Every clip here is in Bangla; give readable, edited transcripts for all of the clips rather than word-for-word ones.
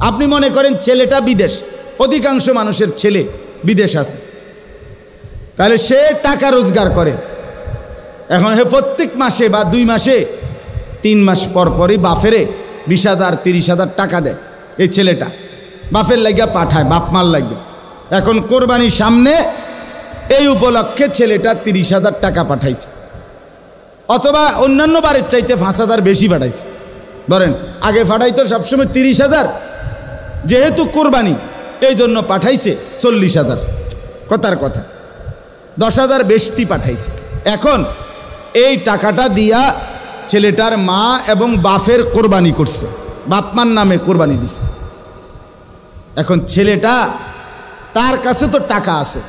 আপনি মনে করেন ছেলেটা বিদেশ, অধিকাংশ মানুষের ছেলে বিদেশ আছে, তাহলে সে টাকা রোজগার করে। এখন হে প্রত্যেক মাসে বা 2 মাসে 3 মাস পর পরই বাফেরে 20,000 30,000 টাকা দেয়। এই ছেলেটা বাপের লাগিয়া পাঠায়, বাপ মার লাগবে। এখন কোরবানির সামনে এই উপলক্ষে ছেলেটা 30,000 টাকা পাঠাইছে, অথবা অন্যান্য বারের চাইতে 5,000 বেশি পাঠাইছে। ধরেন আগে পাঠাইতো সবসময় 30,000, যেহেতু কোরবানি এই জন্য পাঠাইছে 40,000। কথার কথা 10,000 বেশি পাঠাইছে। এখন এই টাকাটা দিয়া ছেলেটার মা এবং বাপের কোরবানি করছে, বাপ মার নামে কোরবানি দিছে। এখন ছেলেটা, তার কাছে তো টাকা আছে,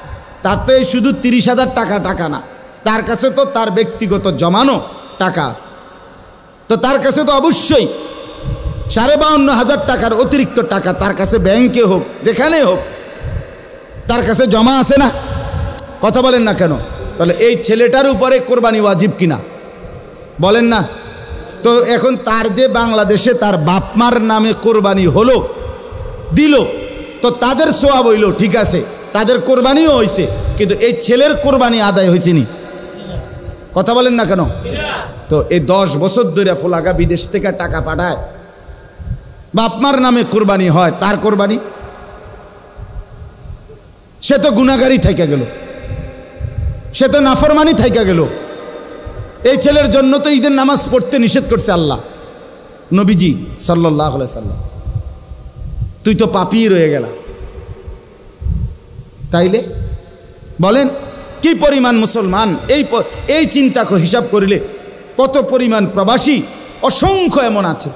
তার তো এই শুধু 30,000 টাকা না, তার কাছে তো তার ব্যক্তিগত জমানো টাকা আছে। তো তার কাছে তো অবশ্যই 52,500 টাকার অতিরিক্ত টাকা তার কাছে ব্যাংকে হোক যেখানে হোক তার কাছে জমা আছে না? কথা বলেন না কেন? তাহলে এই ছেলেটার উপরে কোরবানি ওয়াজিব কিনা বলেন না? তো এখন তার যে বাংলাদেশে তার বাপ মার নামে কোরবানি হলো, দিল, তো তাদের সওয়াব হইল, ঠিক আছে, তাদের কোরবানিও হয়েছে, কিন্তু এই ছেলের কোরবানি আদায় হয়েছে নি? কথা বলেন না কেন? তো এই 10 বছর ধরে ফোলাগা বিদেশ থেকে টাকা পাঠায়, বাপ মার নামে কোরবানি হয়, তার কোরবানি সে তো গুনাহগারী থাইকা গেল, সে তো নাফরমানি থাইকা গেল। এই ছেলের জন্য তো ঈদের নামাজ পড়তে নিষেধ করছে আল্লাহ, নবীজি সাল্লাল্লাহু আলাইহি সাল্লাম। তুই তো পাপী রয়ে গেলা। তাইলে বলেন কি পরিমাণ মুসলমান, এই চিন্তা হিসাব করিলে কত পরিমাণ প্রবাসী অসংখ্য এমন আছে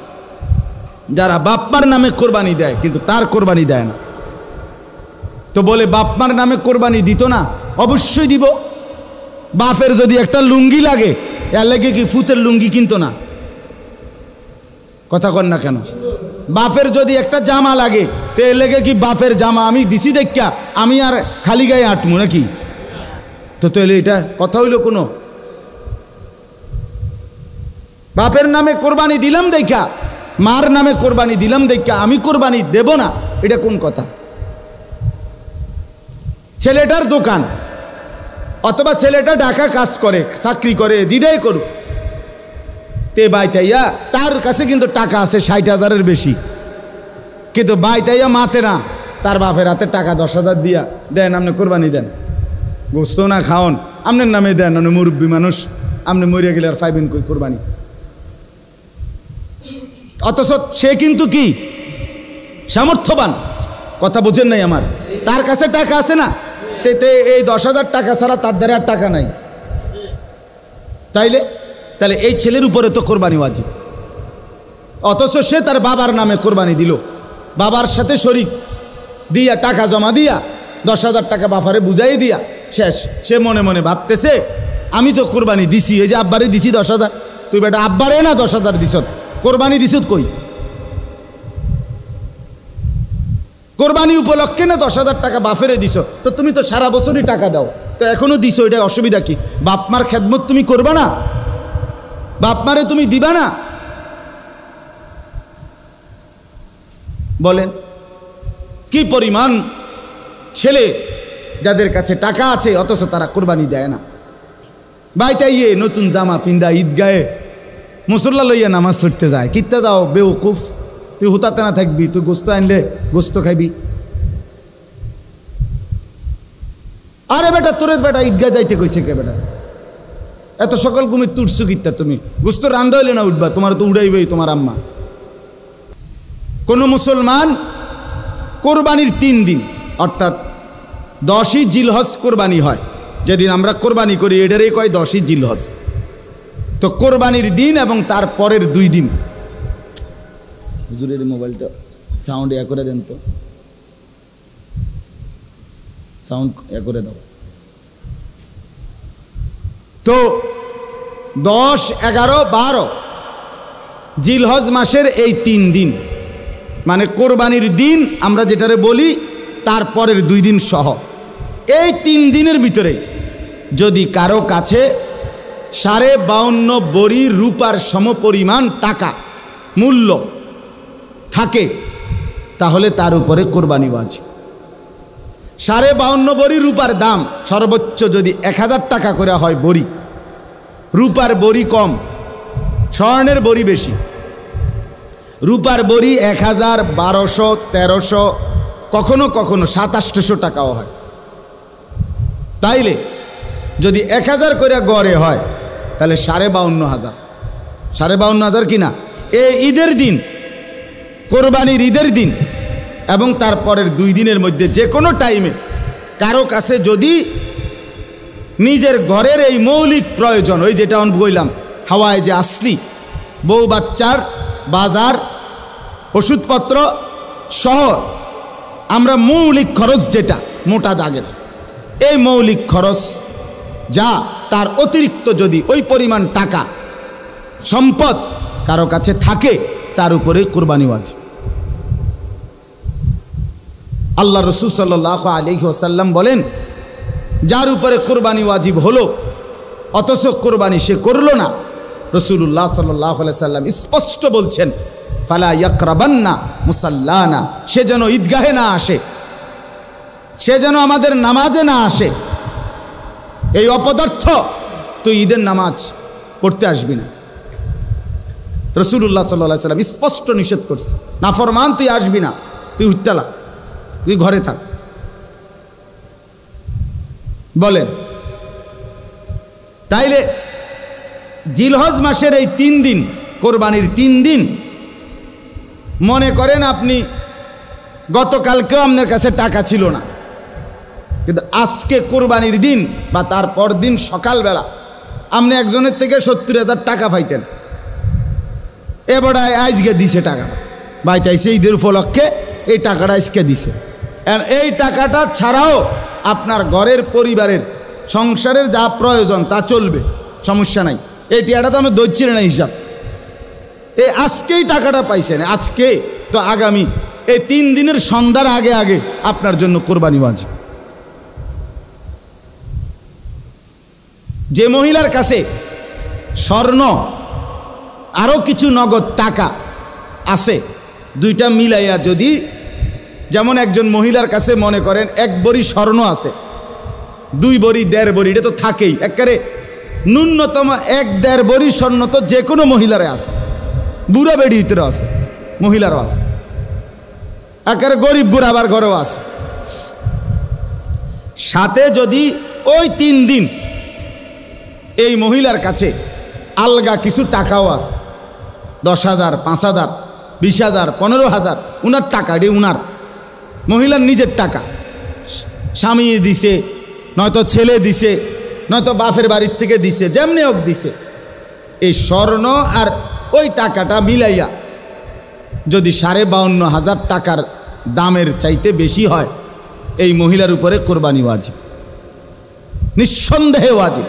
যারা বাপমার নামে কোরবানি দেয় কিন্তু তার কোরবানি দেয় না। তো বলে বাপমার নামে কোরবানি দিত না? অবশ্যই দিব। বাপের যদি একটা লুঙ্গি লাগে, এর লাগে কি ফুতের লুঙ্গি কিনতো না? কথা কন না কেন? বাপের যদি একটা জামা লাগে, তো এর লেগে কি বাপের জামা আমি দিছি দেখা আমি আর খালি গায়ে আটমু নাকি? তো তাহলে এটা কথা হইল কোনো? বাপের নামে কোরবানি দিলাম দেখা, মার নামে কোরবানি দিলাম দেখা আমি কোরবানি দেব না, এটা কোন কথা? ছেলেটার দোকান অথবা ছেলেটা ঢাকা কাজ করে, চাকরি করে, যেটাই করুক, তে বাইতাইয়া তার কাছে কিন্তু টাকা আছে 60,000-এর বেশি, কিন্তু বাইতাইয়া মাতে না, তার বাপের হাতে টাকা 10,000 দিয়া দেন, আপনি কোরবানি দেন, গোস্ত না খাওন, আপনার নামে দেন, আপনি মুরব্বী মানুষ, আপনি মরিয়া গেলে আর পাইবেন কই কোরবানি? অথচ সে কিন্তু কি সামর্থ্যবান, কথা বোঝেন নাই আমার, তার কাছে টাকা আছে না, এই 10,000 টাকা ছাড়া তার দ্বারা আর টাকা নাই। তাহলে এই ছেলের উপরে তো কোরবানি ওয়াজিব, অথচ সে তার বাবার নামে কোরবানি দিল, বাবার সাথে শরিক দিয়া টাকা জমা দিয়া 10,000 টাকা বাপারে বুঝাই দিয়া শেষ। সে মনে মনে ভাবতেছে আমি তো কোরবানি দিছি, এই যে আব্বারে দিছি 10,000, তুই বেটা আব্বারে না 10,000 দিছ, কোরবানি দিছ কই? কোরবানি উপলক্ষে না 10,000 টাকা বাপেরে দিছ, তো তুমি তো সারা বছরই টাকা দাও, তো এখনো দিছো, এটা অসুবিধা কি? বাপমার খেদমত তুমি করবা না? বাপমারে তুমি দিবা না? বলেন কি পরিমাণ ছেলে যাদের কাছে টাকা আছে অথচ তারা কোরবানি দেয় না। বাইতাইয়ে নতুন জামা পিন্দা ঈদগাহে মুসল্লা লইয়া নামাজ পড়তে যায়, কিত্তা যাও বেউকুফ, তুই হুতাতে না থাকবি, তুই গোস্ত আনলে গোস্ত খাইবি। আরে বেটা তোরে বেটা ঈদগাহ যাইতে কইছে কে বেটা? এত সকাল ঘুমে তুটছু কিত্তা তুমি? গোস্ত রান্ধা হইলে না উঠবা, তোমার তো উড়াইবেই তোমার আম্মা। কোন মুসলমান কোরবানির 3 দিন অর্থাৎ 10ই জিলহজ কোরবানি হয়, যেদিন আমরা কোরবানি করি এটারই কয় 10ই জিলহজ। তো কোরবানির দিন এবং তার পরের 2 দিন, হুজুরের মোবাইলটা সাউন্ড করে দেন তো, সাউন্ড করে দাও। তো 10, 11, 12 জিলহজ মাসের এই 3 দিন মানে কোরবানির দিন আমরা যেটারে বলি, তারপরের 2 দিন সহ এই 3 দিনের ভিতরে যদি কারো কাছে 52.5 বড়ি রূপার সমপরিমাণ টাকা মূল্য থাকে, তাহলে তার উপরে কোরবানি ওয়াজিব। 52.5 বড়ি রূপার দাম সর্বোচ্চ যদি 1000 টাকা করে হয় বড়ি, রূপার বড়ি কম, স্বর্ণের বড়ি বেশি। রূপার বড়ি 1000, 1200, 1300, কখনো কখনো 2700 টাকাও হয়। তাইলে যদি 1000 করে গড়ে হয় তাহলে 52,500, 52,500 কিনা এই ঈদের দিন, কোরবানির ঈদের দিন এবং তারপরের 2 দিনের মধ্যে যে কোনো টাইমে কারো কাছে যদি নিজের ঘরের এই মৌলিক প্রয়োজন, ওই যেটা আমি বললাম হাওয়ায় যে আসলি বউ বাচ্চার বাজার ওষুধপত্র সহ আমরা মৌলিক খরচ যেটা মোটা দাগের, এই মৌলিক খরচ যা তার অতিরিক্ত যদি ওই পরিমাণ টাকা সম্পদ কারো কাছে থাকে তার উপরে কোরবানি ওয়াজিব। আল্লাহ রাসূল সাল্লাল্লাহু আলাইহি ওয়াসাল্লাম বলেন, যার উপরে কোরবানি ওয়াজিব হলো অথচ কোরবানি সে করলো না, রাসূলুল্লাহ সাল্লাল্লাহু আলাইহি ওয়াসাল্লাম স্পষ্ট বলছেন, ফালা ইয়াকরাবান্না মুসাল্লানা, সে যেন ঈদগাহে না আসে, সে যেন আমাদের নামাজে না আসে। এই অপদার্থ তুই ঈদের নামাজ পড়তে আসবি না। রাসূলুল্লাহ সাল্লাল্লাহু আলাইহি ওয়াসাল্লাম স্পষ্ট নিষেধ করছে, নাফরমান তুই আসবি না, তুই উঠতালা, তুই ঘরে থাক। বলেন, তাইলে জিলহজ মাসের এই 3 দিন, কোরবানির 3 দিন, মনে করেন আপনি গতকালকেও আপনার কাছে টাকা ছিল না, কিন্তু আজকে কোরবানির দিন বা তারপর দিন সকালবেলা আপনি একজনের থেকে 70,000 টাকা পাইতেন, এবারে আজকে দিছে টাকাটা, বাইতাইছে ঈদের উপলক্ষে এই টাকাটা আজকে দিছে। এই টাকাটা ছাড়াও আপনার ঘরের পরিবারের সংসারের যা প্রয়োজন তা চলবে, সমস্যা নাই। এই টাকাটা তো আমি ধরছি না হিসাব, এই আজকেই টাকাটা পাইছেন, আজকে তো আগামী এই 3 দিনের সন্ধ্যার আগে আগে আপনার জন্য কোরবানি ওয়াজিব। যে মহিলার কাছে স্বর্ণ আরও কিছু নগদ টাকা আছে, 2টা মিলাইয়া যদি, যেমন একজন মহিলার কাছে মনে করেন 1 বড়ি স্বর্ণ আছে, 2 বড়ি 1.5 বড়ি, এটা তো থাকেই, একেবারে ন্যূনতম 1-1.5 বড়ি স্বর্ণ তো যে কোনো মহিলারে আছে, বুড়া বেড়ির ভিতরে আছে, মহিলারও আছে, একেবারে গরিব বুড়াবার ঘরেও আছে। সাথে যদি ওই 3 দিন এই মহিলার কাছে আলগা কিছু টাকাও আছে, 10,000, 5,000, 20,000, 15,000, উনার টাকা, এটি উনার মহিলার নিজের টাকা, স্বামী দিছে, নয়তো ছেলে দিছে, নয়তো বাপের বাড়ির থেকে দিছে, যেমনি হোক দিছে, এই স্বর্ণ আর ওই টাকাটা মিলাইয়া যদি 52,500 টাকার দামের চাইতে বেশি হয়, এই মহিলার উপরে কোরবানি ওয়াজিব, নিঃসন্দেহে ওয়াজিব।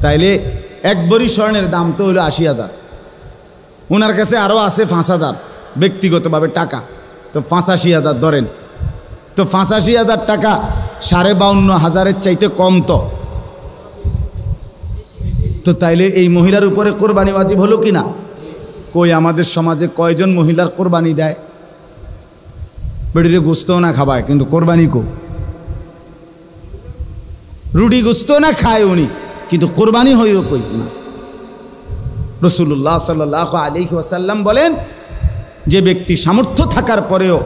তাইলে 1 বড়ি স্বর্ণের দাম তো হলো 80,000, ওনার কাছে আরও আছে 5,000 ব্যক্তিগতভাবে টাকা, তো 85,000 ধরেন, তো 85,000 টাকা 52,500-এর চাইতে কম, তো তাইলে এই মহিলার উপরে কোরবানি ওয়াজিব হলো কি না? কই আমাদের সমাজে কয়জন মহিলার কোরবানি দেয়? বেড়িরে গোস্ত না খাবায়, কিন্তু কোরবানি কো, রুটি গোস্ত না খায় উনি, কিন্তু কোরবানি হইও কই না। রাসূলুল্লাহ সাল্লাল্লাহু আলাইহি ওয়াসাল্লাম বলেন, যে ব্যক্তি সামর্থ্য থাকার পরেও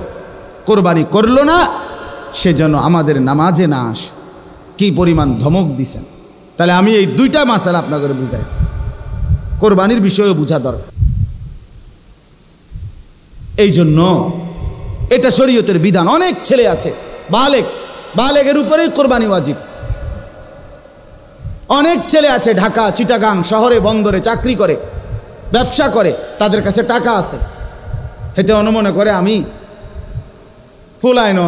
কোরবানি করল না, সে যেন আমাদের নামাজে না আসে। কি পরিমাণ ধমক দিছেন! তাহলে আমি এই 2টা মাসালা আপনাদের বুঝাই, কোরবানির বিষয়েও বোঝা দরকার। এই জন্য এটা শরীয়তের বিধান। অনেক ছেলে আছে বালেগের উপরেই কোরবানি ওয়াজিব। অনেক ছেলে আছে ঢাকা, চিটাগাং শহরে, বন্দরে চাকরি করে, ব্যবসা করে, তাদের কাছে টাকা আছে, হেতে মনে করে আমি ফুলায় ন,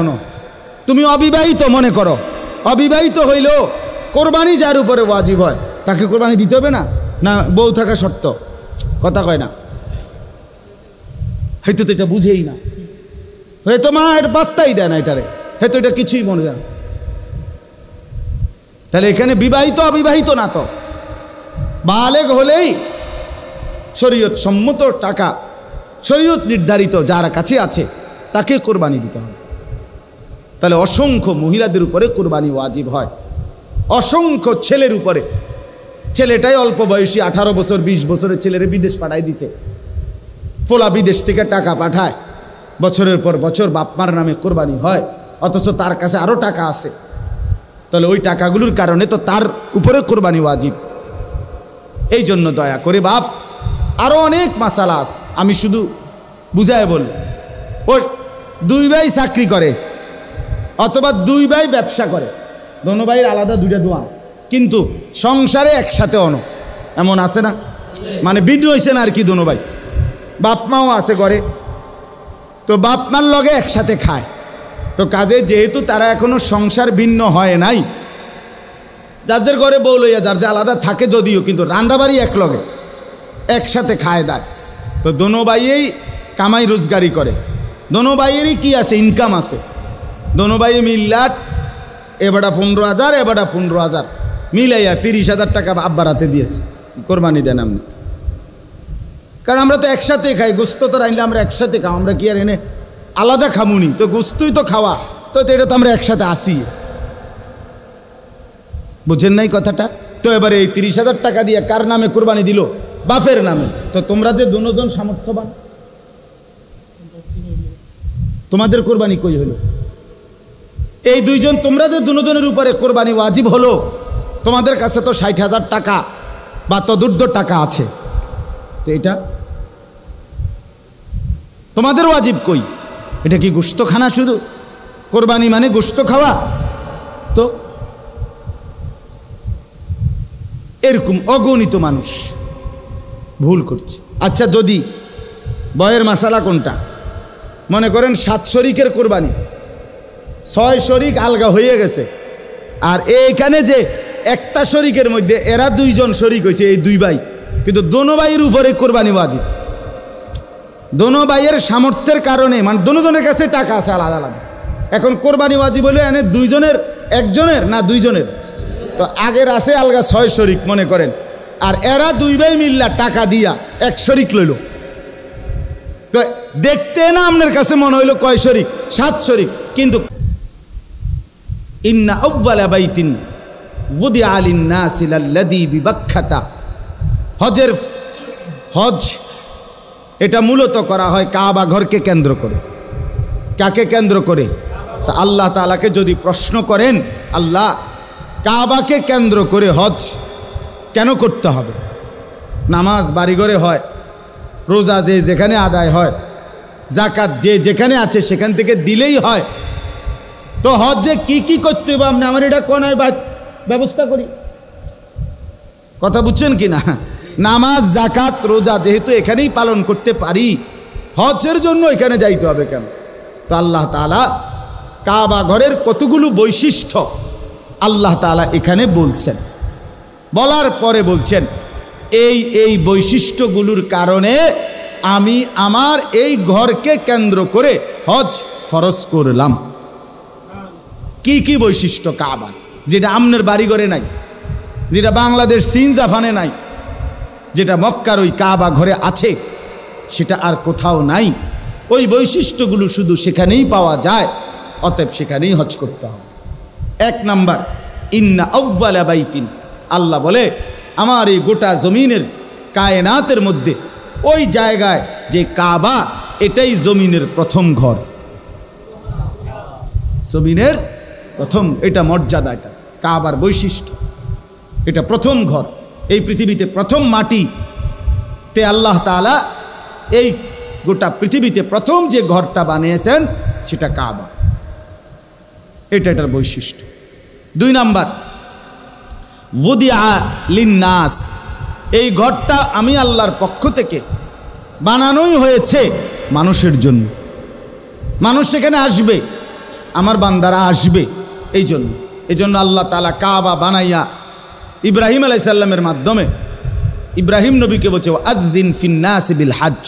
তুমি অবিবাহিত মনে করো, অবিবাহিত হইলেও কোরবানি যার উপরে ওয়াজিব হয় তাকে কোরবানি দিতে হবে না? না বউ থাকা শর্ত? কথা কয় না, হয়তো তো এটা বুঝেই না, হয়তো মা এর বার্তাই দেয় না এটারে, হয়তো এটা কিছুই মনে যায় না। তাহলে এখানে বিবাহিত অবিবাহিত না, তো বালেগ হলেই শরীয়ত সম্মত টাকা শরীয়ত নির্ধারিত যার কাছে আছে তাকে কোরবানি দিতে হবে। তাহলে অসংখ্য মহিলাদের উপরে কোরবানি ওয়াজিব হয়, অসংখ্য ছেলের উপরে। ছেলেটাই অল্প বয়সী 18 বছর 20 বছরের ছেলেরে বিদেশ পাঠাই দিছে, পোলা বিদেশ থেকে টাকা পাঠায়, বছরের পর বছর বাপমার নামে কোরবানি হয়, অথচ তার কাছে আরও টাকা আছে। তাহলে ওই টাকাগুলোর কারণে তো তার উপরে কোরবানি ওয়াজিব। এই জন্য দয়া করে বাপ, আরও অনেক মাসালা আছে, আমি শুধু বুঝায় বলব। ও 2 ভাই চাকরি করে অথবা 2 ভাই ব্যবসা করে, দোনো ভাইয়ের আলাদা 2টা দোয়ান, কিন্তু সংসারে একসাথে অন, এমন আছে না? মানে ভিন্ন হয়েছে না আর কি, দোনো ভাই বাপ মাও আছে ঘরে, তো বাপ মার লগে একসাথে খায়। তো কাজে যেহেতু তারা এখনো সংসার ভিন্ন হয় নাই, যাদের ঘরে বউ লইয়া যার যে আলাদা থাকে যদিও, কিন্তু রান্দাবাড়ি এক লগে একসাথে খায় দেয়। তো দোনো ভাইয়েই কামাই রোজগারি করে, দোনো ভাইয়েরই কি আছে, ইনকাম আছে। দোনো ভাই মিল্লাট, এবারটা 15,000 এবারটা 15,000 মিলাইয়া 30,000 টাকা আব্বার হাতে দিয়েছে, কোরবানি দেন আপনি। কারণ আমরা তো একসাথে খাই, গোস্ত তো রাইলে আমরা একসাথে খাও, আমরা কি আর এনে আলাদা খামুনি? তো গোস্তই তো খাওয়া, তো এটা তো আমরা একসাথে আসি। বুঝেন নাই কথাটা? তো এবারে এই 30,000 টাকা দিয়ে কার নামে কোরবানি দিল? বাপের নামে। তো তোমরা যে দুজন সামর্থ্যবান, তোমাদের কোরবানি কই হলো? এই 2 জন, তোমরা যে দুজনের উপরে কোরবানি ওয়াজিব হলো, তোমাদের কাছে তো 60,000 টাকা বা তদুর্ধ টাকা আছে, তো এটা তোমাদের ওয়াজিব কই? এটা কি গোশত খানা? শুধু কোরবানি মানে গোশত খাওয়া? তো এরকম অগণিত মানুষ ভুল করছে। আচ্ছা, যদি বয়ের মাসালা কোনটা? মনে করেন 7 শরিকের কোরবানি, 6 শরিক আলগা হয়ে গেছে, আর এইখানে যে একটা শরিকের মধ্যে এরা 2 জন শরিক হয়েছে, এই 2 ভাই, কিন্তু দোনো ভাইয়ের উপরে কোরবানি ওয়াজিব। দোনো ভাইয়ের সামর্থ্যের কারণে, মানে দোনো জনের কাছে টাকা আছে আলাদা আলাদা, এখন কোরবানি ওয়াজিব হলে এনে 2 জনের, একজনের না 2 জনের? তো আগের আছে আলগা 6 শরিক মনে করেন, আর এরা 2 ভাই মিল্লা টাকা দিয়া 1 শরিক লইল। তো দেখতে না আপনার কাছে মনে হইল কয় শরিক? 7 শরিক। কিন্তু ইন্না আউয়ালা বাইতিন ওয়াদিআ লিন-নাসি লাল্লাযী বিবাক্কাতা, হজ এটা মূলত করা হয় কাবা ঘরকে কেন্দ্র করে। কাকে কেন্দ্র করে? তা আল্লাহ তাআলাকে যদি প্রশ্ন করেন, আল্লাহ কাবাকে কেন্দ্র করে হজ কেন করতে হবে? নামাজ বাড়িঘরে হয়, রোজা যে যেখানে আদায় হয়, জাকাত যে যেখানে আছে সেখান থেকে দিলেই হয়, তো হজে কি কি করতে হবে আপনি আমার এটা কোনায় ব্যবস্থা করি। কথা বুঝছেন কি না? নামাজ জাকাত রোজা যেহেতু এখানেই পালন করতে পারি, হজের জন্য এখানে যাইতে হবে কেন? তো আল্লাহ তাআলা কাবা ঘরের কতগুলো বৈশিষ্ট্য আল্লাহ তাআলা এখানে বলছেন, বলার পরে বলছেন এই বৈশিষ্ট্যগুলোর কারণে আমি আমার এই ঘরকে কেন্দ্র করে হজ ফরজ করলাম। কি কি বৈশিষ্ট্য কাবার, যেটা আমনের বাড়িঘরে নাই, যেটা বাংলাদেশ চীন জাপানে নাই, যেটা মক্কার ওই কাবা ঘরে আছে, সেটা আর কোথাও নাই। ওই বৈশিষ্ট্যগুলো শুধু সেখানেই পাওয়া যায়, অতএব সেখানেই হজ করতে হবে। 1 নাম্বার, ইন্না আউয়ালা বাইতিন, আল্লাহ বলে আমার এই গোটা জমিনের কায়নাতের মধ্যে ওই জায়গায় যে কাবা, এটাই জমিনের প্রথম ঘর। জমিনের প্রথম, এটা মর্যাদা, এটা কাবার বৈশিষ্ট্য, এটা প্রথম ঘর। এই পৃথিবীতে প্রথম মাটিতে আল্লাহ তাআলা এই গোটা পৃথিবীতে প্রথম যে ঘরটা বানিয়েছেন সেটা কাবা, এটা এটার বৈশিষ্ট্য। 2 নাম্বার, ওয়াদিআ লিন-নাস, এই ঘরটা আমি আল্লাহর পক্ষ থেকে বানানোই হয়েছে মানুষের জন্য। মানুষ সেখানে আসবে, আমার বান্দারা আসবে, এই জন্য আল্লাহ তাআলা কাবা বানাইয়া ইব্রাহিম আলাইহিস সালামের মাধ্যমে ইব্রাহিম নবীকে বলছে আযযিন ফিন-নাসি বিল হজ,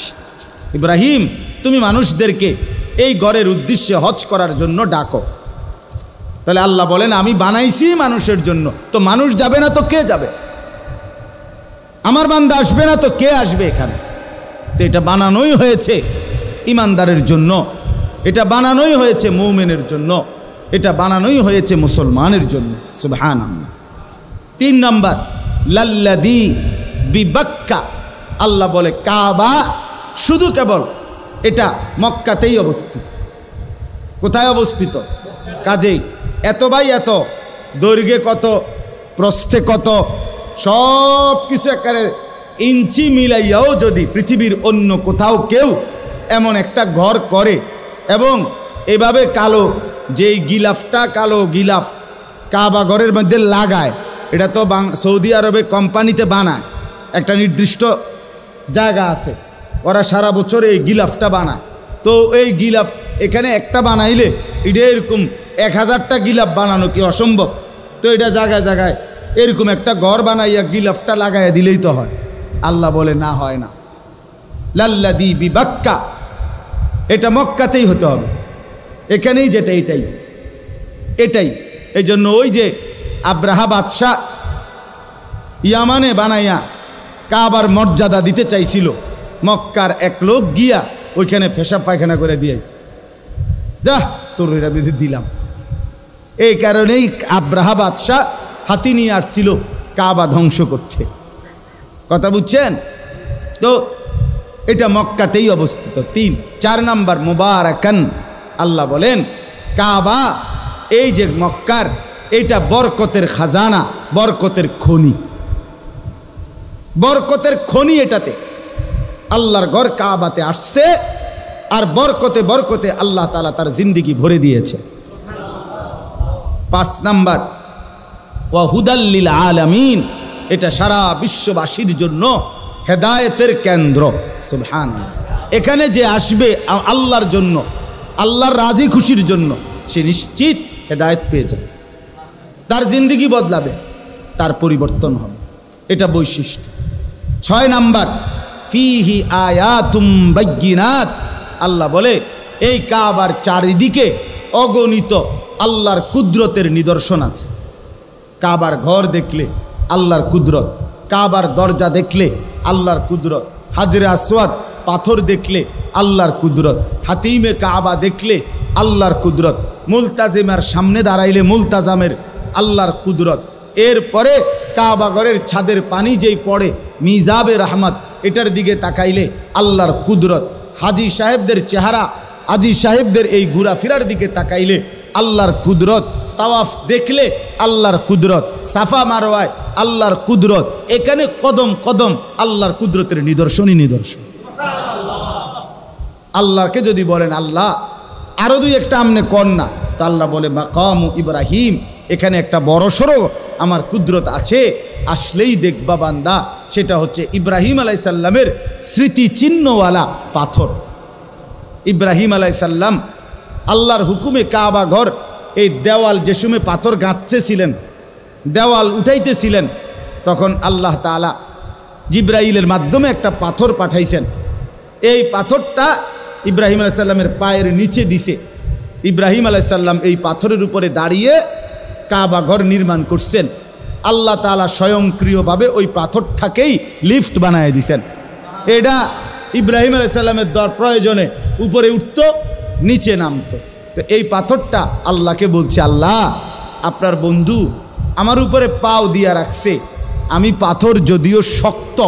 ইব্রাহিম তুমি মানুষদেরকে এই ঘরের উদ্দেশ্যে হজ করার জন্য ডাকো। তাহলে আল্লাহ বলেন আমি বানাইছি মানুষের জন্য, তো মানুষ যাবে না তো কে যাবে? আমার বান্দা আসবে না তো কে আসবে এখানে? তো এটা বানানোই হয়েছে ইমানদারের জন্য, এটা বানানোই হয়েছে মুমিনের জন্য, এটা বানানোই হয়েছে মুসলমানের জন্য। সুবহানাল্লাহ। 3 নাম্বার লাল্লাযী বিবাক্কা, আল্লাহ বলে কাবা শুধু কেবল এটা মক্কাতেই অবস্থিত। কোথায় অবস্থিত? কাজেই এত বাই এত, দৈর্ঘ্যে কত, প্রস্থে কত, সব কিছু একেবারে ইঞ্চি মিলাইয়াও যদি পৃথিবীর অন্য কোথাও কেউ এমন একটা ঘর করে এবং এভাবে কালো যেই গিলাফটা, কালো গিলাফ কাবা ঘরের মধ্যে লাগায়, এটা তো সৌদি আরবে কোম্পানিতে বানায়, একটা নির্দিষ্ট জায়গা আছে, ওরা সারা বছর এই গিলাফটা বানায়। তো এই গিলাফ এখানে একটা বানাইলে এটা এরকম 1000টা গিলাফ বানানো কি অসম্ভব? তো এটা জায়গায় জায়গায় এরকম একটা ঘর বানাইয়া গিলাফটা লাগাইয়া দিলেই তো হয়। আল্লাহ বলে না, হয় না। লাল্লাযী বিবাক্কা, এটা মক্কাতেই হতে হবে, এখানেই যেটা এটাই এটাই। এই জন্য ওই যে আব্রাহা বাদশাহ ইয়ামানে বানাইয়া কাবার মর্যাদা দিতে চাইছিল, মক্কার এক লোক গিয়া ওইখানে পেশাব পায়খানা করে দিয়েছে, যা তোর এটা বেঁধে দিলাম। এই কারণেই আব্রাহা বাদশাহ হাতি নিয়ে আসছিল কাবা ধ্বংস করতে। কথা বুঝছেন তো? এটা মক্কাতেই অবস্থিত। 4 নাম্বার মুবারাকান, আল্লাহ বলেন কাবা এই যে মক্কার, এটা বরকতের খাজানা, বরকতের খনি, বরকতের খনি। এটাতে আল্লাহর ঘর কাবাতে আসছে, আর বরকতে বরকতে আল্লাহ তাআলা তার জিন্দেগি ভরে দিয়েছে। 5 নাম্বার ওয়া হুদাল লিল আলামিন, এটা সারা বিশ্ববাসীর জন্য হেদায়েতের কেন্দ্র। সুবহানাল্লাহ। এখানে যে আসবে আল্লাহর জন্য, আল্লাহর রাজি খুশির জন্য, সে নিশ্চিত হেদায়েত পেয়ে যাবে, তার জিন্দেগি বদলাবে, তার পরিবর্তন হবে। এটা বৈশিষ্ট্য। 6 নাম্বার ফিহি আয়াতুম বাইয়িনাত, আল্লাহ বলে এই কাবার চারিদিকে অগণিত আল্লাহর কুদরতের নিদর্শন আছে। কাবার ঘর দেখলে আল্লাহর কুদরত, কাবার দরজা দেখলে আল্লাহর কুদরত, হাজরে আসওয়াদ পাথর দেখলে আল্লাহর কুদরত, হাতিমে কাবা দেখলে আল্লাহর কুদরত, মুলতাজিমের সামনে দাঁড়াইলে মুলতাজামের আল্লাহর কুদরত। এরপরে কাবা ঘরের ছাদের পানি যেই পড়ে মিজাবে রহমত, এটার দিকে তাকাইলে আল্লাহর কুদরত। হাজি সাহেবদের চেহারা, হাজি সাহেবদের এই ঘোরাফেরার দিকে তাকাইলে আল্লাহর কুদরত। তাওয়াফ দেখলে আল্লাহর কুদরত, সাফা মারওয়ায় আল্লাহর কুদরত। এখানে কদম কদম আল্লাহর কুদরতের নিদর্শনই নিদর্শন। আল্লাহকে যদি বলেন আল্লাহ আরো 2-1টা আমনে কর না, তো আল্লাহ বলে মাকাম ইব্রাহিম, এখানে একটা বড়সড় আমার কুদরত আছে, আসলেই দেখবা বান্দা। সেটা হচ্ছে ইব্রাহিম আলাইহিস সালামের স্মৃতিচিহ্নওয়ালা পাথর। ইব্রাহিম আলাইহিস সালাম আল্লাহর হুকুমে কাবা ঘর এই দেওয়াল যে সময় পাথর গাঁথতেছিলেন, দেওয়াল উঠাইতেছিলেন, তখন আল্লাহ তাআলা জিব্রাইলের মাধ্যমে একটা পাথর পাঠাইছেন। এই পাথরটা ইব্রাহিম আলাইহিস সালামের পায়ের নিচে দিছে। ইব্রাহিম আলাইহিস সালাম এই পাথরের উপরে দাঁড়িয়ে কাবা ঘর নির্মাণ করছেন। আল্লাহ তাআলা স্বয়ংক্রিয়ভাবে ওই পাথরটাকেই লিফট বানায় দিছেন। এটা ইব্রাহিম আলাইহিস সালামের প্রয়োজনে উপরে উঠতো, নিচে নামতো। তো এই পাথরটা আল্লাহকে বলছে, আল্লাহ আপনার বন্ধু আমার উপরে পাও দিয়া রাখছে, আমি পাথর যদিও শক্ত,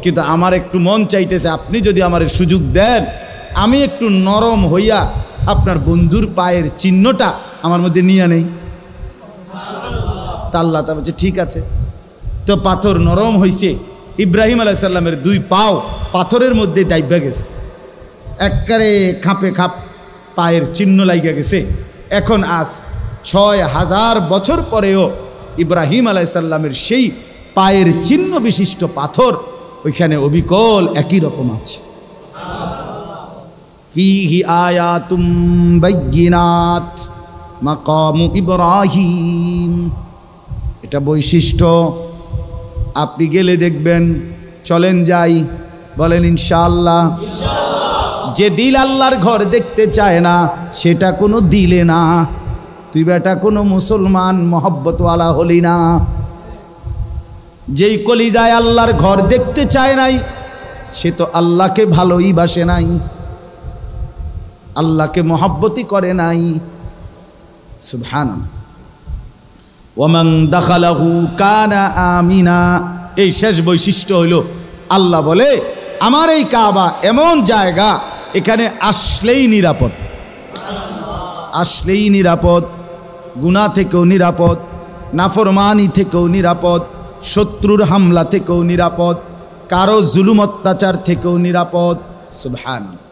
কিন্তু আমার একটু মন চাইতেছে আপনি যদি আমার সুযোগ দেন, আমি একটু নরম হইয়া আপনার বন্ধুর পায়ের চিহ্নটা আমার মধ্যে নিয়ে নেই। তা আল্লাহ তা বলছে ঠিক আছে। তো পাথর নরম হয়েছে, ইব্রাহিম আলাইহিস সালামের 2 পাও পাথরের মধ্যে দাইবা গেছে, একবারে খাপে খাপ পায়ের চিহ্ন লাগিয়া গেছে। এখন আজ 6000 বছর পরেও ইব্রাহিম আলাইহিস সালামের সেই পায়ের চিহ্ন বিশিষ্ট পাথর ওইখানে অবিকল একই রকম আছে। ফিহি আয়াতুম বাইয়িনাত মাকামু ইব্রাহিম, এটা বৈশিষ্ট্য। আপনি গেলে দেখবেন। চলেন যাই, বলেন ইনশাআল্লাহ। যে দিল আল্লাহর ঘর দেখতে চায় না সেটা কোনো দিলে না, তুই বেটা কোনো মুসলমান মহব্বতওয়ালা হলি না। যেই কলিজায় আল্লাহর ঘর দেখতে চায় নাই, সে তো আল্লাহকে ভালোই বাসে নাই, আল্লাহকে মহব্বতই করে নাই। সুবহানাল্লাহ। ওয়ামান দাখালাহু কানা আমিনা, এই শেষ বৈশিষ্ট্য হইল আল্লাহ বলে আমার এই কাবা এমন জায়গা, এখানে আসলেই নিরাপদ, আসলেই নিরাপদ, গুনাহ থেকেও নিরাপদ, নাফরমানি থেকেও নিরাপদ, শত্রুর হামলা থেকেও নিরাপদ, কারো জুলুম অত্যাচার থেকেও নিরাপদ। সুবহানাল্লাহ,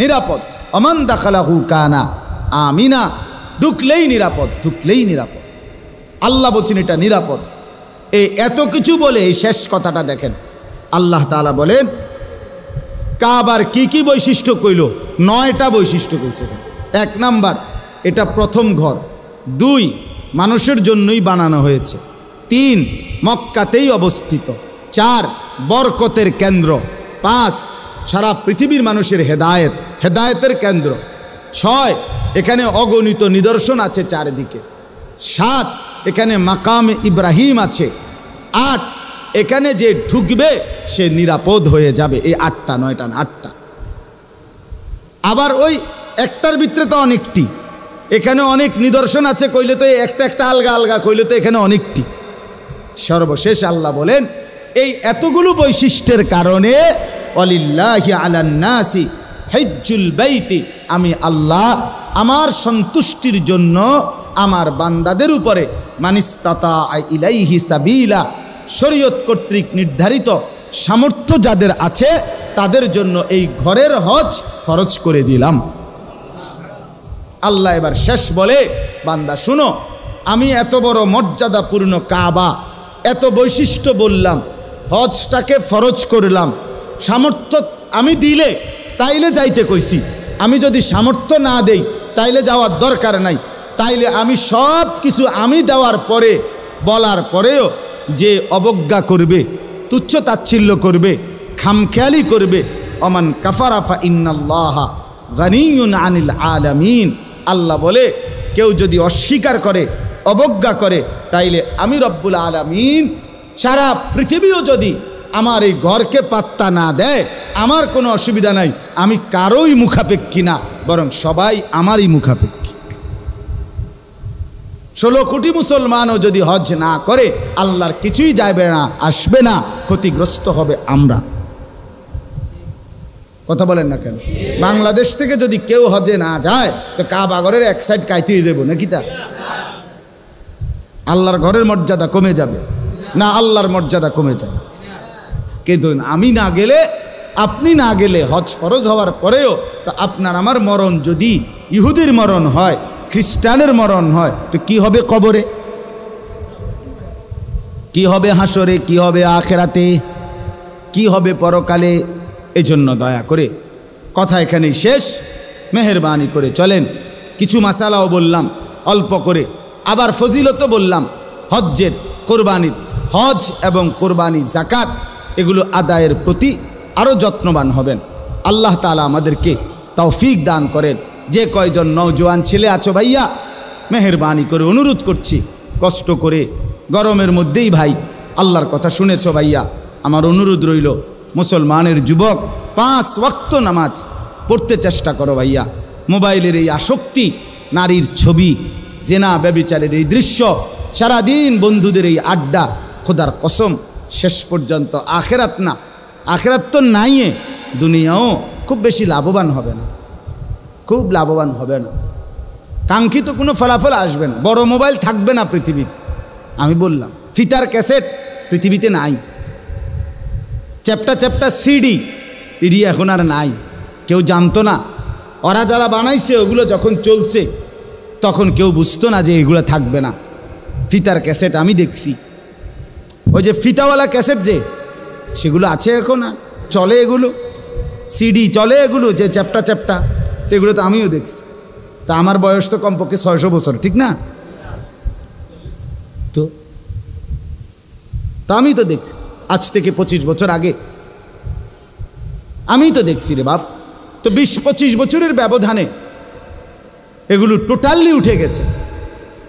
নিরাপদ। ওমান দাখালাহু কানা আমিনা, ঢুকলেই নিরাপদ, ঢুকলেই নিরাপদ। আল্লাহ বলছেন এটা নিরাপদ। এই এত কিছু বলে এই শেষ কথাটা দেখেন, আল্লাহ তাআলা বলেন কাবার কি কি বৈশিষ্ট্য কইল? 9টা বৈশিষ্ট্য কইছে। 1 নাম্বার, এটা প্রথম ঘর। 2, মানুষের জন্যই বানানো হয়েছে। 3, মক্কাতেই অবস্থিত। 4, বরকতের কেন্দ্র। 5, সারা পৃথিবীর মানুষের হেদায়েতের কেন্দ্র। 6, এখানে অগণিত নিদর্শন আছে চারিদিকে। 7, এখানে মাকাম ইব্রাহিম আছে। 8, এখানে যে ঢুকবে সে নিরাপদ হয়ে যাবে। এই 8টা, 9টা না, 8টা। আবার ওই একটার ভিতরে তো অনেকটি, এখানে অনেক নিদর্শন আছে কইলে তো একটা একটা আলগা আলগা কইলে তো এখানে অনেকটি। সর্বশেষ আল্লাহ বলেন এই এতগুলো বৈশিষ্ট্যের কারণে ওয়ালিল্লাহি আলান নাসি হিজ্জুল বাইতি, আমি আল্লাহ আমার সন্তুষ্টির জন্য আমার বান্দাদের উপরে মানিস্তাতা ইলাইহি সাবিলা, শরীয়ত কর্তৃক নির্ধারিত সামর্থ্য যাদের আছে তাদের জন্য এই ঘরের হজ ফরজ করে দিলাম। আল্লাহ এবার শেষ বলে বান্দা শুনো, আমি এত বড় মর্যাদাপূর্ণ কাবা, এত বৈশিষ্ট্য বললাম, হজটাকে ফরজ করলাম, সামর্থ্য আমি দিলে তাইলে যাইতে কইছি, আমি যদি সামর্থ্য না দেই তাইলে যাওয়ার দরকার নাই। তাইলে আমি সব কিছু আমি দেওয়ার পরে বলার পরেও যে অবজ্ঞা করবে, তুচ্ছ তাচ্ছিল্য করবে, খামখেয়ালি করবে, ওমান কাফারা ফা ইন্নাল্লাহা গানিয়ুন আনিল আলামিন, আল্লাহ বলে কেউ যদি অস্বীকার করে, অবজ্ঞা করে, তাইলে আমি রব্বুল আলামিন সারা পৃথিবীও যদি আমার এই ঘরকে পাত্তা না দেয় আমার কোনো অসুবিধা নাই, আমি কারোই মুখাপেক্ষী না, বরং সবাই আমারই মুখাপেক্ষী। 16 কোটি মুসলমানও যদি হজ না করে আল্লাহর কিছুই যাবে না, আসবে না, ক্ষতিগ্রস্ত হবে আমরা। কথা বলেন না কেন? বাংলাদেশ থেকে যদি কেউ হজে না যায় তো কাবা ঘরের এক সাইড কাইতেই দেবো নাকি? তা আল্লাহর ঘরের মর্যাদা কমে যাবে না, আল্লাহর মর্যাদা কমে যাবে। কিন্তু আমি না গেলে, আপনি না গেলে, হজ ফরজ হওয়ার পরেও তো আপনার আমার মরণ যদি ইহুদির মরণ হয়, খ্রিস্টানের মরণ হয়, তো কি হবে কবরে, কি হবে হাসরে, কি হবে আখেরাতে, কি হবে পরকালে? এজন্য দয়া করে কথা এখানেই শেষ, মেহেরবানি করে চলেন। কিছু মাসালাও বললাম অল্প করে, আবার ফজিলতও বললাম হজ্জের, কোরবানির। হজ এবং কোরবানি, যাকাত এগুলো আদায়ের প্রতি আরও যত্নবান হবেন। আল্লাহ তাআলা আমাদেরকে তৌফিক দান করেন। যে কয়জন নওজোয়ান ছেলে আছো ভাইয়া, মেহেরবানি করে অনুরোধ করছি, কষ্ট করে গরমের মধ্যেই ভাই আল্লাহর কথা শুনেছ ভাইয়া, আমার অনুরোধ রইল মুসলমানের যুবক 5 ওয়াক্ত নামাজ পড়তে চেষ্টা করো ভাইয়া। মোবাইলের এই আসক্তি, নারীর ছবি, জেনা ব্যভিচারের এই দৃশ্য, সারাদিন বন্ধুদের এই আড্ডা, খোদার কসম শেষ পর্যন্ত আখেরাত না, আখেরাত তো নাইয়ে, দুনিয়াও খুব বেশি লাভবান হবে না, খুব লাভবান হবে না, কাঙ্ক্ষিত কোনো ফলাফল আসবে না। বড় মোবাইল থাকবে না পৃথিবীতে, আমি বললাম। ফিতার ক্যাসেট পৃথিবীতে নাই, চ্যাপ্টা চ্যাপ্টা সিডি এখন আর নাই, কেউ জানতো না। ওরা যারা বানাইছে ওগুলো যখন চলছে তখন কেউ বুঝতো না যে এগুলো থাকবে না। ফিতার ক্যাসেট আমি দেখছি, ওই যে ফিতাওয়ালা ক্যাসেট যে সেগুলো আছে এখন, আর চলে এগুলো, সিডি চলে এগুলো, যে চ্যাপ্টা চ্যাপ্টা, তো এগুলো তো আমিও দেখছি। তা আমার বয়স তো কমপক্ষে 600 বছর, ঠিক না? তো আমি তো দেখছি আজ থেকে 25 বছর আগে, আমি তো দেখছি রে বাপ। তো 20-25 বছরের ব্যবধানে এগুলো টোটালি উঠে গেছে।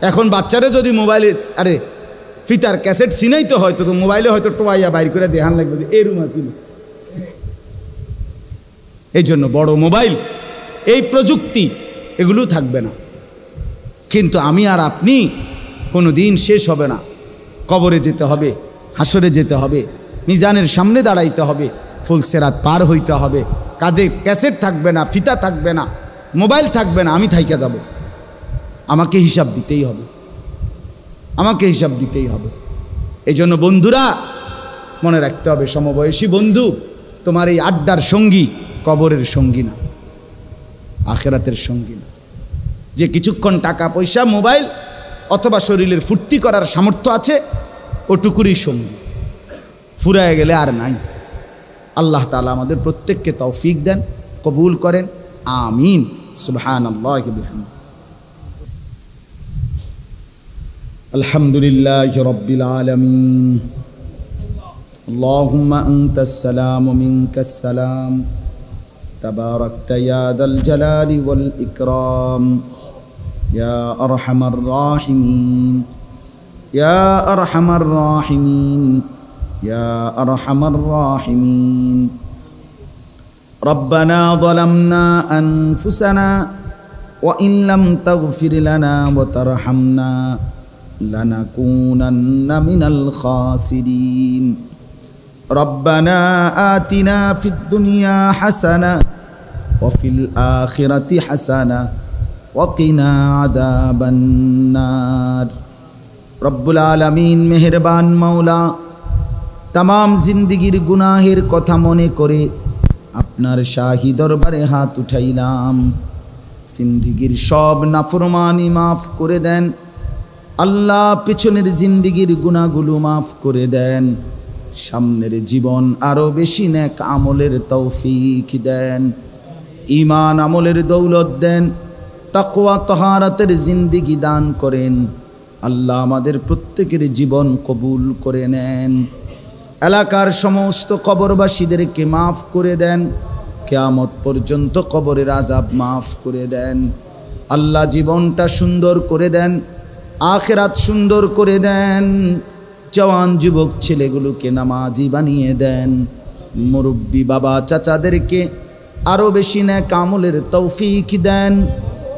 এখন বাচ্চারা যদি মোবাইলে, আরে ফিতার ক্যাসেট চিনাই তো হয়তো, তো মোবাইলে হয়তো টোয়াইয়া বাইর করে দেখান লাগবে যে এরুম আছিল, এই জন্য বড় মোবাইল, এই প্রযুক্তি এগুলো থাকবে না। কিন্তু আমি আর আপনি কোনো দিন শেষ হবে না। কবরে যেতে হবে, হাসরে যেতে হবে, মিজানের সামনে দাঁড়াইতে হবে, ফুলসেরাত পার হইতে হবে। কাজে ক্যাসেট থাকবে না, ফিতা থাকবে না, মোবাইল থাকবে না, আমি থাইকা যাব। আমাকে হিসাব দিতেই হবে, আমাকে হিসাব দিতেই হবে। এই জন্য বন্ধুরা মনে রাখতে হবে, সমবয়সী বন্ধু, তোমার এই আড্ডার সঙ্গী কবরের সঙ্গী না, আখেরাতের সঙ্গী না। যে কিছুক্ষণ টাকা পয়সা, মোবাইল অথবা শরীরের ফুর্তি করার সামর্থ্য আছে, ওটুকুরই সঙ্গী, ফুরায় গেলে আর নাই। আল্লাহ তাআলা আমাদের প্রত্যেককে তৌফিক দেন, কবুল করেন, আমিন। সুবহানাল্লাহি ওয়া বিহামদিহি। আলহামদুলিল্লাহি রাব্বিল আলামিন। আল্লাহুম্মা আনতাস সালাম ওয়া মিনকাস সালাম। তাবারাকতা ইয়া যাল জালালি ওয়াল ইকরাম। ইয়া আরহামার রাহিমিন, ইয়া আরহামার রাহিমিন, ইয়া আরহামার রাহিমিন। রব্বানা যালামনা আনফুসানা ওয়া ইন লাম তাগফির লানা ওয়া তারহামনা লানাকুনান্না মিনাল খাসিরিন। রব্বানা আতিনা ফিদ দুনিয়া হাসানা ওয়া ফিল আখিরাতি হাসানা ওয়া কিনা আযাবান নার। রব্বুল আলামিন মেহেরবান মাওলা, तमाम जिंदगीर गुनाहेर कथा मने करे आपनार शाही दरबारे हाथ उठाइलाम। जिंदगीर सब नाफरमानी माफ करे देन आल्लाह। पिछनेर जिंदगीर गुनाहगुलो माफ करे देन। सामनेर जीवन आरो बेशी नेक आमलेर तौफिक देन। ईमान आमलेर दौलत देन। ताकवा तहारतेर जिंदगी दान करें। आल्लाह आमादेर प्रत्येकेर जीवन कबूल करे नेन। एलाकार समस्त कबरबासीदेरके माफ करे देन। कियामत पर्यन्त कबरेर आजाब माफ करे देन। आल्लाह जीवनटा सुंदर करे देन, आखिरात सुंदर करे देन। जवान युवक छेलेगुलोके नामाजी बानिये देन। मुरब्बी बाबा चाचादेरके आरो बेशी नेक आमलेर तौफिक देन।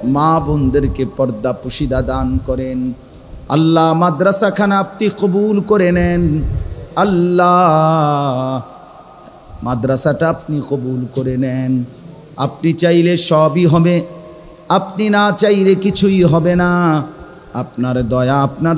मा बोनदेरके पर्दा पुशिदा दान करें। आल्लाह माद्रासाखाना आपनि कबूल करे नेन। আল্লাহ মাদ্রাসাটা আপনি কবুল করে নেন। আপনি চাইলে সবই হবে, আপনি না চাইলে কিছুই হবে না। আপনার দয়া, আপনার